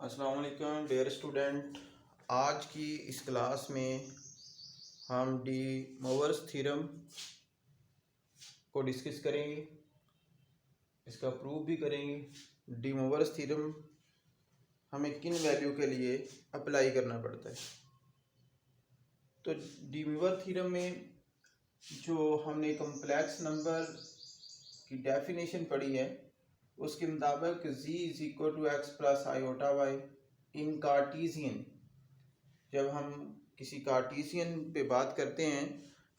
अस्सलाम वालेकुम dear student. आज की इस क्लास में हम डी मोवर्स थ्योरम को डिस्कस करेंगे, इसका प्रूफ भी करेंगे। डी मोवर्स थ्योरम हमें किन वैल्यू के लिए अप्लाई करना पड़ता है। तो डी मोवर थ्योरम में जो हमने कम्प्लेक्स नंबर की डेफिनेशन पढ़ी है उसके मुताबिक z is equal to x plus iota y in Cartesian. जब हम किसी कार्टीसियन पे बात करते हैं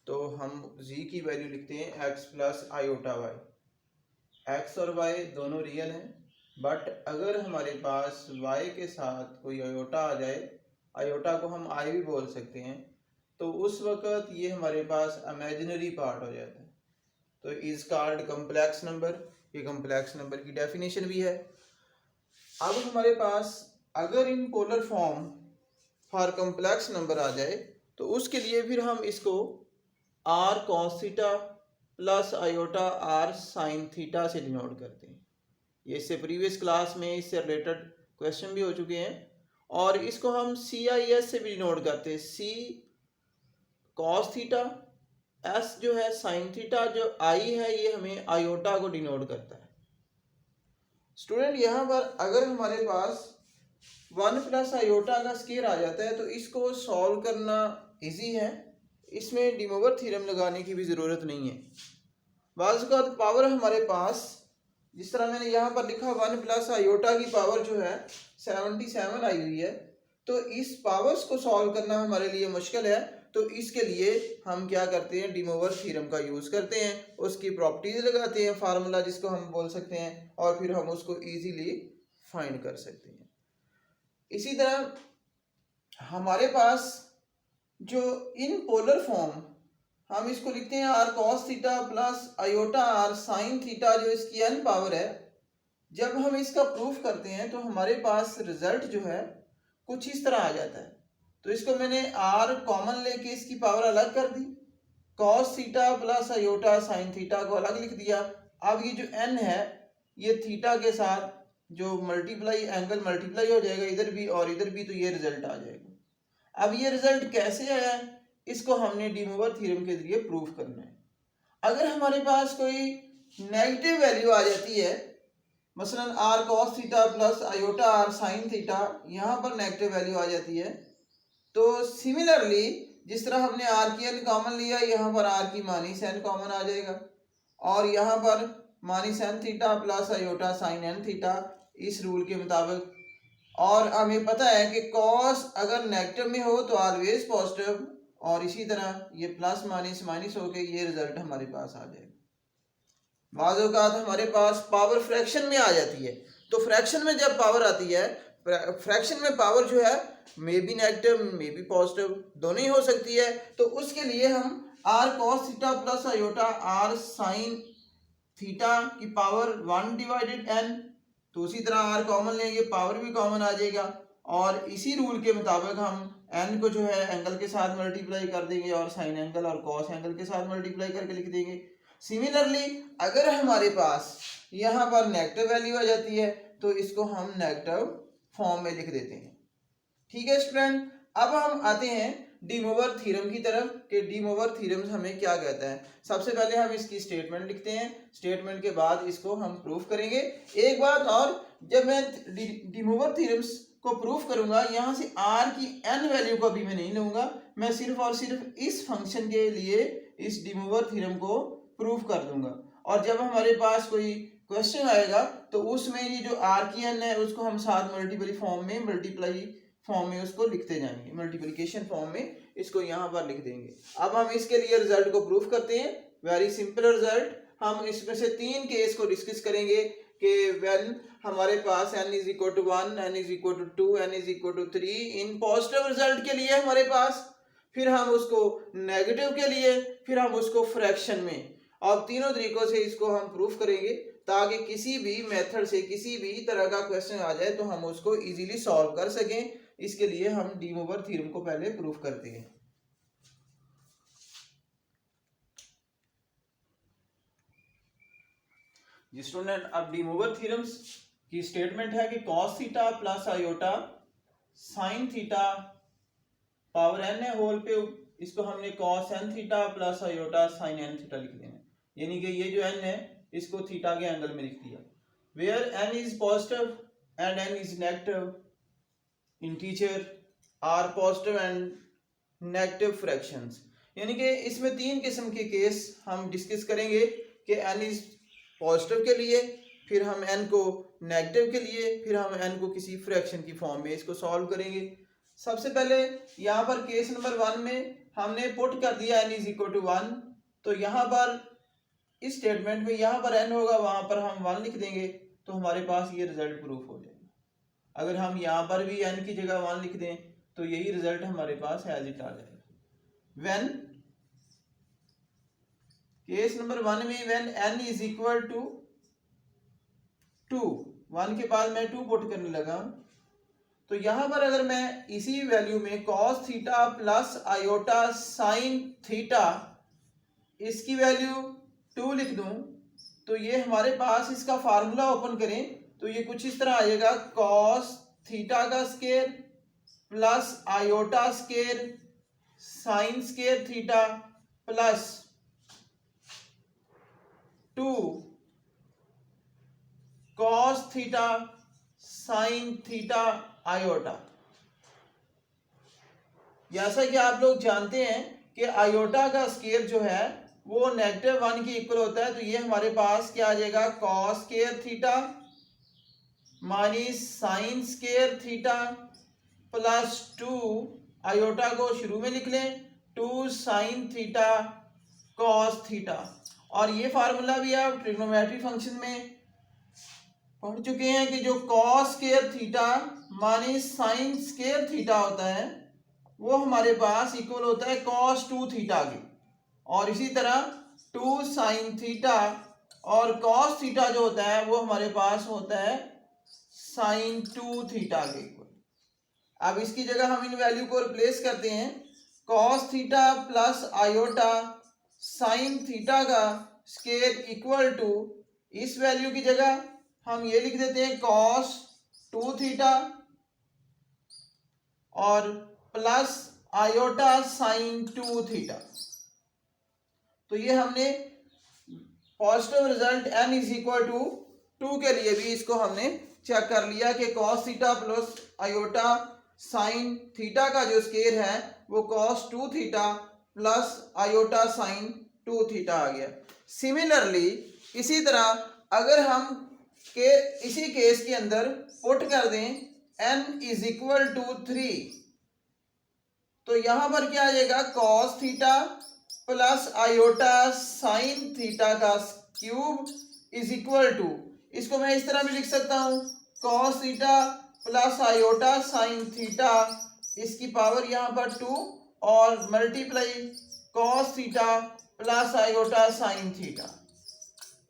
तो हम z की वैल्यू लिखते हैं x plus iota y. x और y दोनों रियल हैं, बट अगर हमारे पास y के साथ कोई आयोटा आ जाए, आयोटा को हम i भी बोल सकते हैं, तो उस वक़्त ये हमारे पास इमेजिनरी पार्ट हो जाता है। तो इज कॉल्ड कम्प्लेक्स नंबर। ये कम्प्लेक्स नंबर की डेफिनेशन भी है। अब हमारे पास अगर in polar form for complex number आ जाए तो उसके लिए फिर हम इसको R cos theta plus iota are sine theta से डिनोट करते हैं। ये इससे प्रीवियस क्लास में इससे रिलेटेड क्वेश्चन भी हो चुके हैं। और इसको हम सी आई एस से भी डिनोट करते हैं, सी कॉस थीटा, एस जो है साइन थीटा, जो आई है ये हमें आयोटा को डिनोट करता है। स्टूडेंट यहाँ पर अगर हमारे पास 1 प्लस आयोटा का स्केयर आ जाता है तो इसको सॉल्व करना इजी है, इसमें डी मोवर थ्योरम लगाने की भी ज़रूरत नहीं है। बाज़ का पावर हमारे पास जिस तरह मैंने यहाँ पर लिखा 1 प्लस आयोटा की पावर जो है 77 आई हुई है, तो इस पावर्स को सॉल्व करना हमारे लिए मुश्किल है। तो इसके लिए हम क्या करते हैं, डी मोवर थ्योरम का यूज़ करते हैं, उसकी प्रॉपर्टीज लगाते हैं, फार्मूला जिसको हम बोल सकते हैं, और फिर हम उसको ईजीली फाइंड कर सकते हैं। इसी तरह हमारे पास जो इन पोलर फॉर्म हम इसको लिखते हैं r cos theta plus iota are sine theta, जो इसकी n पावर है। जब हम इसका प्रूफ करते हैं तो हमारे पास रिजल्ट जो है कुछ इस तरह आ जाता है। तो इसको मैंने r कॉमन लेके इसकी पावर अलग कर दी, cos theta plus iota sine theta को अलग लिख दिया। अब ये जो n है ये थीटा के साथ जो मल्टीप्लाई एंगल मल्टीप्लाई हो जाएगा इधर भी और इधर भी, तो ये रिजल्ट आ जाएगा। अब ये रिजल्ट कैसे आया है, इसको हमने डी मोवर थ्योरम के जरिए प्रूफ करना है। अगर हमारे पास कोई नेगेटिव वैल्यू आ जाती है, मसलन r cos theta plus iota are sine theta, यहाँ पर नेगेटिव वैल्यू आ जाती है, तो सिमिलरली जिस तरह हमने आर की एन कॉमन लिया, यहाँ पर आर की माइनस एन कॉमन आ जाएगा, और यहाँ पर minus n theta plus iota sine n theta इस रूल के मुताबिक। और हमें पता है कि कॉस अगर नेगेटिव में हो तो ऑलवेज पॉजिटिव, और इसी तरह ये प्लस माइनस माइनस होके ये रिजल्ट हमारे पास आ जाएगा। बाज़ औक़ात हमारे पास पावर फ्रैक्शन में आ जाती है, तो फ्रैक्शन में जब पावर आती है, फ्रैक्शन में पावर जो है may be negative may be positive दोनों ही हो सकती है। तो उसके लिए हम r cos theta plus iota are sine theta की पावर 1 डिवाइडेड n, तो उसी तरह आर कॉमन लेंगे, पावर भी कॉमन आ जाएगा, और इसी रूल के मुताबिक हम n को जो है एंगल के साथ मल्टीप्लाई कर देंगे और साइन एंगल और कॉस एंगल के साथ मल्टीप्लाई करके लिख देंगे। सिमिलरली अगर हमारे पास यहाँ पर नेगेटिव वैल्यू आ जाती है तो इसको हम नेगेटिव फॉर्म में लिख देते हैं। ठीक है स्टूडेंट, अब हम आते हैं डी मोवर थ्योरम की तरफ कि डी मोवर थ्योरम हमें क्या कहता है। सबसे पहले हम इसकी स्टेटमेंट लिखते हैं, स्टेटमेंट के बाद इसको हम प्रूफ करेंगे। एक बात और, जब मैं डी मोवर थ्योरम्स को प्रूफ करूंगा, यहाँ से आर की एन वैल्यू को भी मैं नहीं लूंगा, मैं सिर्फ और सिर्फ इस फंक्शन के लिए इस डी मोवर थ्योरम को प्रूफ कर दूंगा। और जब हमारे पास कोई क्वेश्चन आएगा तो उसमें ये जो आर की एन है उसको हम साथ मल्टीप्लाई फॉर्म में उसको लिखते जाएंगे, मल्टीप्लिकेशन फॉर्म में इसको यहाँ पर लिख देंगे। अब हम इसके लिए रिजल्ट को प्रूफ करते हैं। Very simple result. हम इसमें से 3 केस को डिस्कस करेंगे कि व्हेन हमारे पास n is equal to 1, n is equal to 2, n is equal to 3 in positive result के लिए हमारे पास, फिर हम उसको नेगेटिव के लिए, फिर हम उसको फ्रैक्शन में, और तीनों तरीकों से इसको हम प्रूफ करेंगे ताकि किसी भी मेथड से किसी भी तरह का क्वेश्चन आ जाए तो हम उसको इजीली सॉल्व कर सकें। इसके लिए हम डी मोवर थ्योरम को पहले प्रूफ करते हैं। जी स्टूडेंट, अब डी मोवर थ्योरम्स की स्टेटमेंट है कि cos theta plus iota sine theta power n है होल पे, इसको हमने cos n theta plus iota sine n theta लिख देना, यानी कि ये जो n है इसको थीटा के एंगल में लिख दिया। Where n is positive and n is negative integer are positive and negative fractions, यानी कि इसमें तीन किस्म के केस हम डिस्कस करेंगे कि n इज पॉजिटिव के लिए, फिर हम n को नेगेटिव के लिए, फिर हम n को किसी फ्रैक्शन की फॉर्म में इसको सॉल्व करेंगे। सबसे पहले यहाँ पर केस नंबर 1 में हमने पुट कर दिया n इज इक्वल टू 1, तो यहाँ पर इस स्टेटमेंट में यहाँ पर n होगा, वहाँ पर हम 1 लिख देंगे, तो हमारे पास ये रिजल्ट प्रूफ हो जाएगा। अगर हम यहाँ पर भी n की जगह 1 लिख दें तो यही रिजल्ट हमारे पास एज इट आ जाएगा। व्हेन केस नंबर 1 में when n is equal to 2, 1 के बाद मैं 2 पुट करने लगा, तो यहां पर अगर मैं इसी वैल्यू में cos theta plus iota sine theta इसकी वैल्यू 2 लिख दूं, तो ये हमारे पास इसका फार्मूला ओपन करें तो ये कुछ इस तरह आ जाएगा, cos थीटा का square plus iota square sine square theta plus 2 cos theta sine theta iota. जैसा कि आप लोग जानते हैं कि आयोटा का स्केयर जो है वो नेगेटिव 1 के इक्वल होता है, तो ये हमारे पास क्या आ जाएगा, cos square theta minus sine square theta plus 2, iota को शुरू में लिख लें, 2 साइन थीटा cos थीटा। और ये फार्मूला भी आप ट्रिग्नोमेट्री फंक्शन में पढ़ चुके हैं कि जो cos square theta minus sine square theta होता है वो हमारे पास इक्वल होता है cos 2 थीटा के, और इसी तरह 2 साइन थीटा और cos थीटा जो होता है वो हमारे पास होता है साइन 2 थीटा के इक्वल। अब इसकी जगह हम इन वैल्यू को रिप्लेस करते हैं, cos theta plus iota sine theta का स्केयर इक्वल टू, इस वैल्यू की जगह हम ये लिख देते हैं cos 2 थीटा और प्लस आयोटा साइन 2 थीटा। तो ये हमने positive result n is equal to 2 के लिए भी इसको हमने चेक कर लिया कि cos theta plus iota sine theta का जो स्केयर है वो cos 2 theta plus iota sine 2 theta आ गया। सिमिलरली इसी तरह अगर हम के इसी केस के अंदर पुट कर दें n इज इक्वल टू 3, तो यहां पर क्या आ जाएगा, cos theta plus iota sine theta का क्यूब इज इक्वल टू, इसको मैं इस तरह भी लिख सकता हूं, cos theta plus iota sine theta इसकी पावर यहां पर 2 और multiply cos theta plus iota sine theta,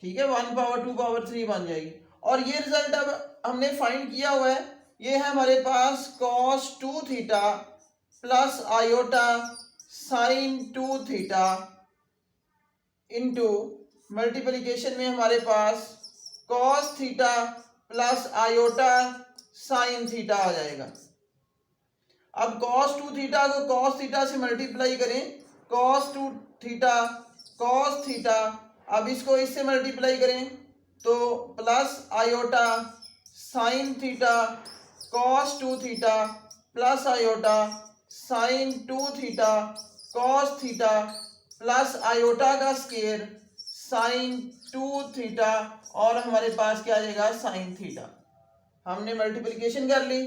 ठीक है, 1 पावर 2 पावर 3 बन जाएगी। और ये रिजल्ट अब हमने फाइंड किया हुआ है, ये है हमारे पास cos 2 theta plus iota sine 2 theta into multiplication में हमारे पास cos theta plus iota sine theta आ जाएगा। अब cos 2 थीटा को cos थीटा से मल्टीप्लाई करें, cos 2 थीटा cos थीटा, अब इसको इससे मल्टीप्लाई करें तो plus iota sine theta cos 2 theta plus iota sine 2 theta cos theta plus iota का स्केयर साइन 2 थीटा और हमारे पास क्या आ जाएगा, साइन थीटा। हमने मल्टीप्लिकेशन कर ली।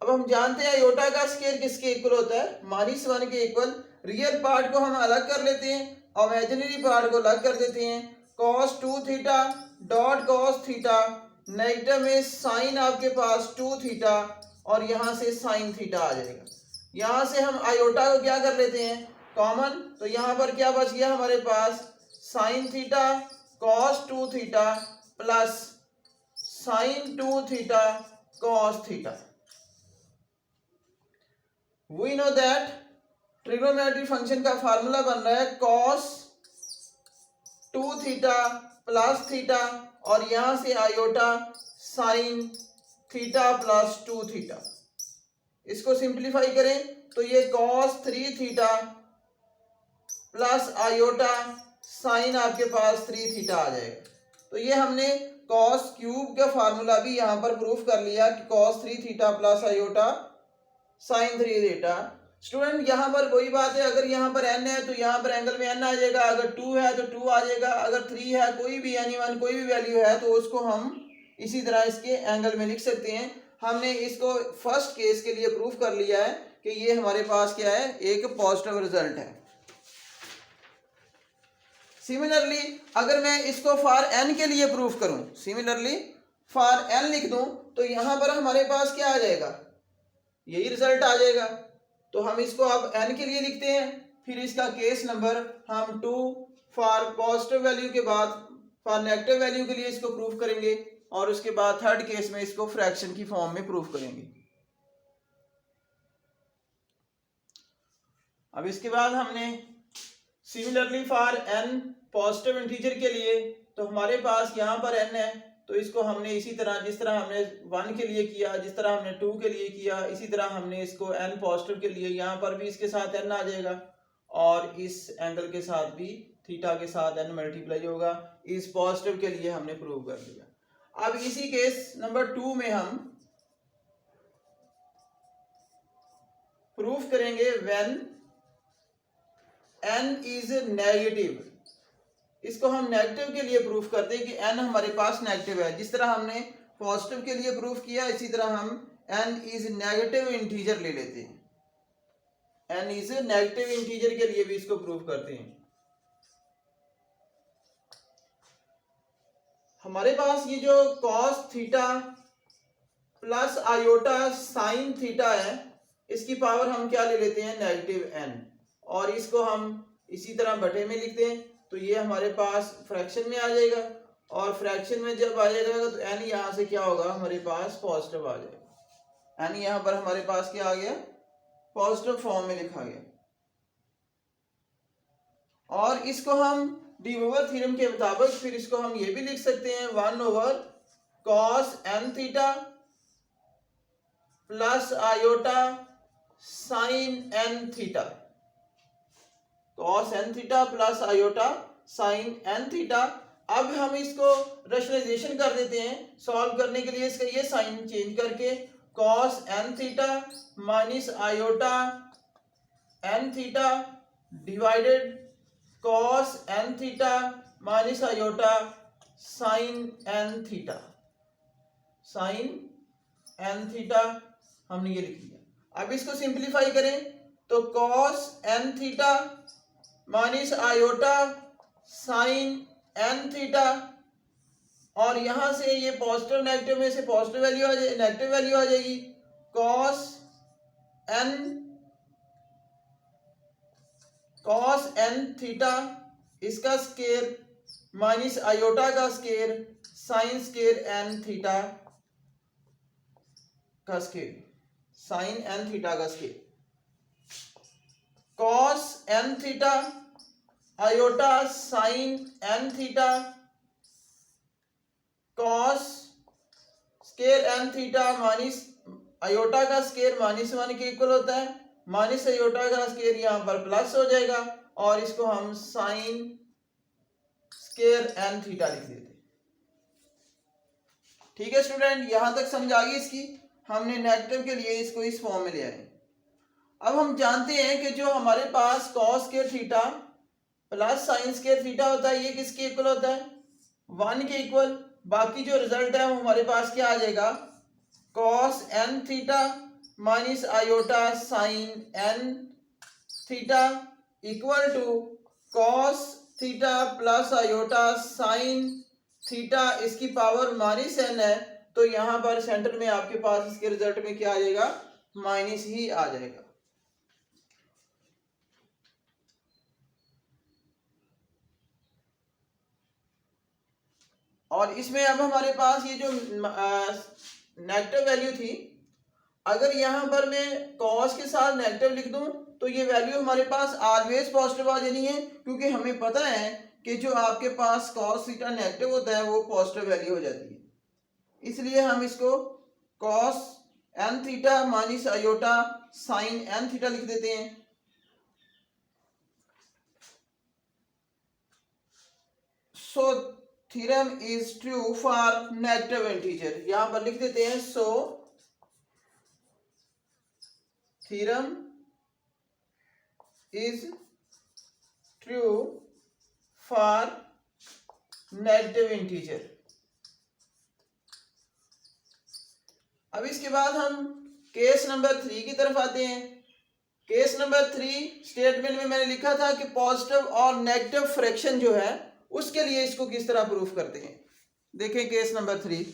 अब हम जानते हैं आयोटा का स्केयर किसके इक्वल होता है, -1 के इक्वल। रियल पार्ट को हम अलग कर लेते हैं, इमेजिनरी पार्ट को अलग कर देते हैं। cos 2 theta dot cos theta, negative में साइन आपके पास 2 थीटा और यहाँ से साइन थीटा आ जाएगा। यहाँ से हम आयोटा को क्या कर लेते हैं, कॉमन, तो यहाँ पर क्या बच गया हमारे पास, sine theta cos 2 theta plus sine 2 theta cos theta. We know that trigonometry function का फार्मूला बन रहा है cos 2 थीटा प्लस थीटा और यहां से iota sine theta plus 2 theta. इसको सिंप्लीफाई करें तो ये cos 3 theta plus iota sign आपके पास 3 थीटा आ जाएगा। तो ये हमने कॉस क्यूब का फार्मूला भी यहाँ पर प्रूफ कर लिया कि cos 3 theta plus iota sign 3 theta. Student यहाँ पर वही बात है, अगर यहाँ पर n है तो यहाँ पर एंगल में n आ जाएगा, अगर 2 है तो 2 आ जाएगा, अगर 3 है कोई भी एनी कोई भी वैल्यू है तो उसको हम इसी तरह इसके एंगल में लिख सकते हैं। हमने इसको फर्स्ट केस के लिए प्रूफ कर लिया है कि ये हमारे पास क्या है, एक पॉजिटिव रिजल्ट है। सिमिलरली अगर मैं इसको फॉर n के लिए प्रूफ करूं, सिमिलरली फॉर n लिख दूं तो यहां पर हमारे पास क्या आ जाएगा, यही रिजल्ट आ जाएगा। तो हम इसको अब n के लिए लिखते हैं, फिर इसका केस नंबर हम 2 फॉर पॉजिटिव वैल्यू के बाद फॉर नेगेटिव वैल्यू के लिए इसको प्रूफ करेंगे और उसके बाद थर्ड केस में इसको फ्रैक्शन की फॉर्म में प्रूफ करेंगे। अब इसके बाद हमने similarly for n positive integer के लिए, तो हमारे पास यहाँ पर n है तो इसको हमने इसी तरह जिस तरह हमने 1 के लिए किया, जिस तरह हमने 2 के लिए किया, इसी तरह हमने इसको n पॉजिटिव के लिए यहाँ पर भी इसके साथ n आ जाएगा और इस एंगल के साथ भी थीटा के साथ n मल्टीप्लाई होगा। इस पॉजिटिव के लिए हमने प्रूव कर दिया। अब इसी केस नंबर 2 में हम प्रूफ करेंगे व्हेन n इज नेगेटिव। इसको हम नेगेटिव के लिए प्रूफ करते हैं कि n हमारे पास नेगेटिव है। जिस तरह हमने पॉजिटिव के लिए प्रूफ किया इसी तरह हम n इज नेगेटिव इंटीजर ले लेते हैं। n इज नेगेटिव इंटीजर के लिए भी इसको प्रूफ करते हैं। हमारे पास ये जो cos theta plus iota sine theta है, इसकी पावर हम क्या ले लेते हैं, नेगेटिव n, और इसको हम इसी तरह बटे में लिखते हैं तो ये हमारे पास फ्रैक्शन में आ जाएगा और फ्रैक्शन में जब आ जाएगा तो n यहाँ से क्या होगा, हमारे पास पॉजिटिव आ जाएगा। n यहाँ पर हमारे पास क्या आ गया, पॉजिटिव फॉर्म में लिखा गया। और इसको हम डी मोवर थ्योरम के मुताबिक फिर इसको हम ये भी लिख सकते हैं 1/cos n theta plus iota sine n theta. cos n theta plus iota sine n theta. अब हम इसको रेशनलाइजेशन कर देते हैं सॉल्व करने के लिए, इसका ये साइन चेंज करके cos n theta minus iota n theta divided cos n theta minus iota sine n theta. Sine n theta हमने ये लिख लिया। अब इसको सिंप्लीफाई करें तो cos n theta minus iota sine n theta, और यहां से ये पॉजिटिव नेगेटिव में से पॉजिटिव वैल्यू आ जाएगी, नेगेटिव वैल्यू आ जाएगी। cos n थीटा इसका स्केयर माइनस आयोटा का square sine square n theta का स्केयर, साइन n थीटा का square. cos n theta iota sine n theta, cos square n theta minus iota का square -1 के equal होता है, minus iota का square यहाँ पर प्लस हो जाएगा और इसको हम साइन स्केयर n थीटा लिख देते। ठीक है स्टूडेंट, यहां तक समझ आ गई इसकी। हमने नेगेटिव के लिए इसको इस फॉर्म में ले आए। अब हम जानते हैं कि जो हमारे पास cos square theta plus sine square theta होता है ये किसके इक्वल होता है, 1 के इक्वल। बाकी जो रिजल्ट है वो हमारे पास क्या आ जाएगा, cos n theta minus iota sine n theta equal to cos theta plus iota sine theta, इसकी पावर -n है तो यहाँ पर सेंटर में आपके पास इसके रिजल्ट में क्या आ जाएगा, माइनस ही आ जाएगा। और इसमें अब हमारे पास ये जो नेगेटिव वैल्यू थी, अगर यहाँ पर मैं cos के साथ नेगेटिव लिख दूं तो ये वैल्यू हमारे पास ऑलवेज पॉजिटिव आ जानी है, क्योंकि हमें पता है कि जो आपके पास cos थीटा नेगेटिव होता है वो पॉजिटिव वैल्यू हो जाती है। इसलिए हम इसको cos n theta minus iota sine n theta लिख देते हैं। So theorem is true for negative integer, यहां पर लिख देते हैं so theorem is true for negative integer. अब इसके बाद हम केस नंबर 3 की तरफ आते हैं। केस नंबर 3 स्टेटमेंट में मैंने लिखा था कि पॉजिटिव और नेगेटिव फ्रैक्शन जो है उसके लिए इसको किस तरह प्रूफ करते हैं। देखें केस नंबर 3।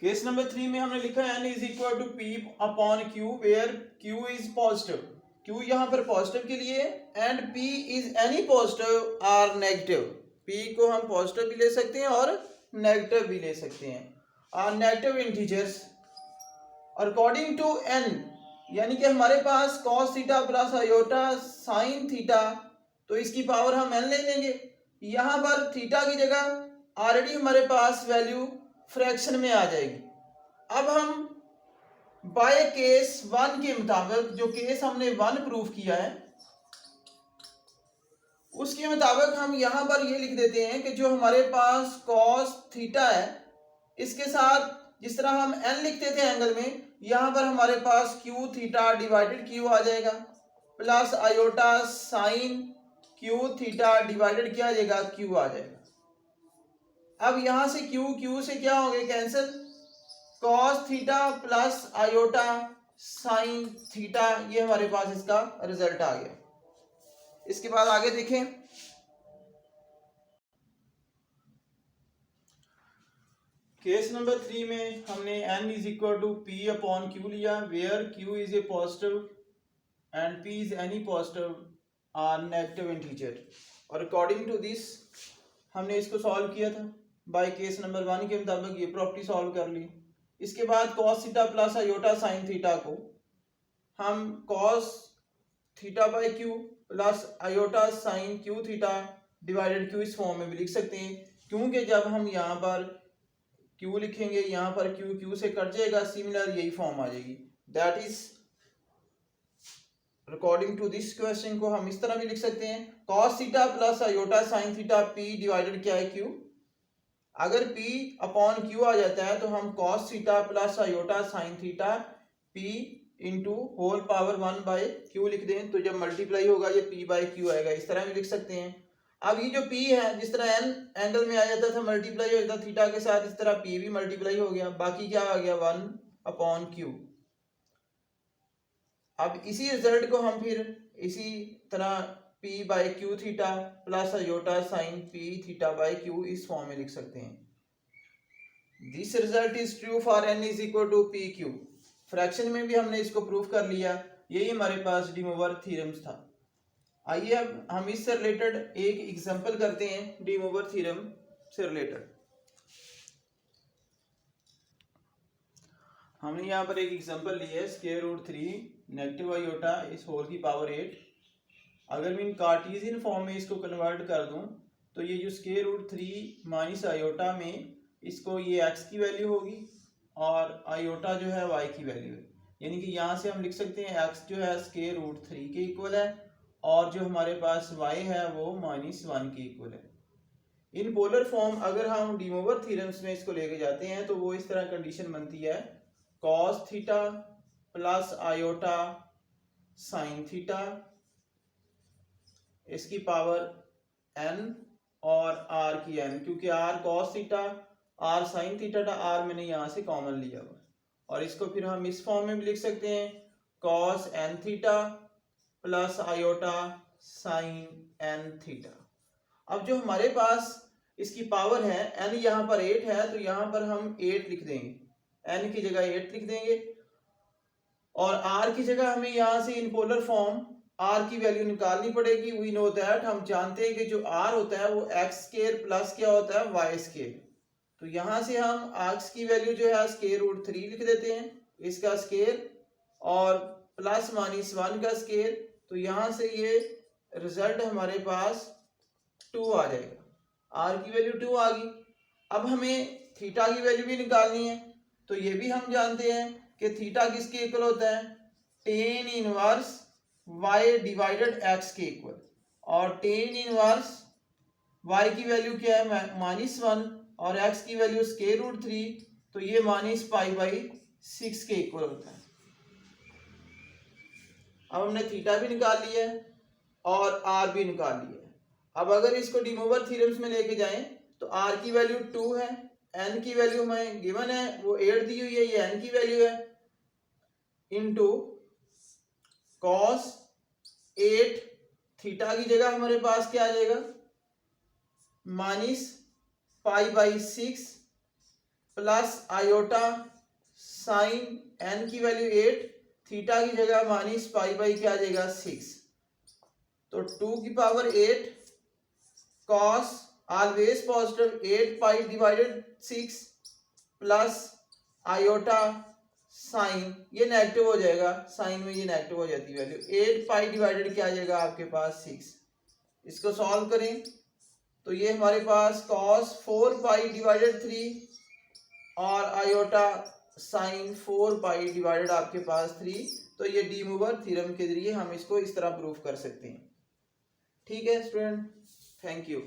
केस नंबर 3 में हमने लिखा है n is equal to p upon q where q is positive. q यहां पर पॉजिटिव के लिए and p is any positive और नेगेटिव। p को हम पॉजिटिव भी ले सकते हैं और नेगेटिव भी ले सकते हैं। और negative integers according to n, यानी कि हमारे पास cos theta plus iota sine theta, तो इसकी पावर हम n ले लेंगे। यहां पर थीटा की जगह ऑलरेडी हमारे पास वैल्यू फ्रैक्शन में आ जाएगी। अब हम बाय केस 1 के मुताबिक, जो केस हमने 1 प्रूफ किया है उसके मुताबिक हम यहां पर ये लिख देते हैं कि जो हमारे पास cos थीटा है इसके साथ जिस तरह हम n लिखते थे एंगल में, यहां पर हमारे पास q थीटा डिवाइडेड q आ जाएगा plus iota sign q theta divided क्या आ जाएगा, q आ जाएगा। अब यहां से q से क्या हो गए cancel, cos theta plus iota sine theta, ये हमारे पास इसका रिजल्ट आ गया। इसके बाद आगे देखें। केस नंबर 3 में हमने n is equal to p upon q लिया where q is a positive and p is any positive और नेगेटिव इंटीजर, और अकॉर्डिंग टू दिस हमने इसको सॉल्व किया था। बाय केस नंबर 1 के मुताबिक ये प्रॉपर्टी सॉल्व कर ली। इसके बाद cos theta plus iota sine theta को हम cos theta by q plus iota sign q theta divided q इस फॉर्म में भी लिख सकते हैं, क्योंकि जब हम यहाँ पर q लिखेंगे यहाँ पर q से कट जाएगा, सिमिलर यही फॉर्म आ जाएगी। That is according to this question को हम इस तरह भी लिख सकते हैं cos theta plus iota sine theta p divided क्या है q। अगर p अपॉन q आ जाता है तो हम cos theta plus iota sine theta p into whole power 1 by q लिख दें, तो जब मल्टीप्लाई होगा ये p बाय q आएगा। इस तरह भी लिख सकते हैं। अब ये जो p है जिस तरह n एंगल में आ जाता था मल्टीप्लाई हो जाता थीटा के साथ, इस तरह p भी मल्टीप्लाई हो गया, बाकी क्या आ गया 1 अपॉन q। अब इसी रिजल्ट को हम फिर इसी तरह p by q theta plus iota sine p theta by q इस फॉर्म में लिख सकते हैं। This result is true for n is equal to p q। Fraction में भी हमने इसको प्रूफ कर लिया, यही हमारे पास डी मोवर थ्योरम्स था। आइए अब हम इससे रिलेटेड एक एग्जांपल करते हैं डी मोवर थ्योरम से रिलेटेड। हमने यहाँ पर एक एग्जांपल लिया है स्क्वायर रूट 3 नेगेटिव आयोटा इस होल की पावर 8। अगर मैं इन कार्टेशियन फॉर्म में इसको कन्वर्ट कर दूं तो ये जो स्क्वायर रूट 3 माइनस आयोटा में इसको ये x की वैल्यू होगी और आयोटा जो है y की वैल्यू है, यानी कि यहाँ से हम लिख सकते हैं x जो है स्क्वायर रूट 3 के इक्वल है और जो हमारे पास y है वो -1 के इक्वल है। इन पोलर फॉर्म अगर हम डी मोवर थ्योरम्स में इसको लेके जाते हैं तो वो इस तरह कंडीशन बनती है cos theta plus iota sine theta इसकी पावर n और r की n, क्योंकि r cos theta r sine theta r मैंने यहाँ से कॉमन लिया हुआ, और इसको फिर हम इस फॉर्म में भी लिख सकते हैं cos n theta plus iota sine n theta. अब जो हमारे पास इसकी पावर है n यहाँ पर 8 है तो यहाँ पर हम 8 लिख देंगे, n की जगह 8 लिख देंगे और r की जगह हमें यहाँ से इन पोलर फॉर्म r की वैल्यू निकालनी पड़ेगी। वी नो दैट, हम जानते हैं कि जो r होता है वो x स्क्वायर प्लस क्या होता है y स्क्वायर। तो यहाँ से हम x की वैल्यू जो है स्क्वायर रूट 3 लिख देते हैं, इसका स्क्वायर और प्लस -1 का स्क्वायर, तो यहाँ से ये रिजल्ट हमारे पास 2 आ जाएगा। आर की वैल्यू 2 आ गई। अब हमें थीटा की वैल्यू भी निकालनी है, तो ये भी हम जानते हैं कि थीटा किसके इक्वल होता है, tan inverse y divided x के इक्वल। और टेन इनवर्स वाई की वैल्यू क्या है, -1 और एक्स की वैल्यू √3, तो ये -π/6 के इक्वल होता है। अब हमने थीटा भी निकाल लिया है और आर भी निकाल लिया है। अब अगर इसको डी मोवर थ्योरम्स में लेके जाएं तो आर की वैल्यू 2 है, एन की वैल्यू हमें गिवन है वो 8 दी हुई है, ये एन की वैल्यू है, इनटू cos 8 थीटा की जगह हमारे पास क्या आ जाएगा, -π/6 प्लस आयोटा साइन एन की वैल्यू 8, थीटा की जगह -π/, क्या आ जाएगा 6, तो 2 की power 8 cos always positive 8π/6 plus iota sine, ये नेगेटिव हो जाएगा, साइन में ये नेगेटिव हो जाती है वैल्यू, 8π क्या आ जाएगा आपके पास 6। इसको सॉल्व करें तो ये हमारे पास cos 4π/3 और आयोटा साइन 4π आपके पास 3, तो ये डी मोवर थ्योरम के जरिए हम इसको इस तरह प्रूफ कर सकते हैं। ठीक है स्टूडेंट, थैंक यू।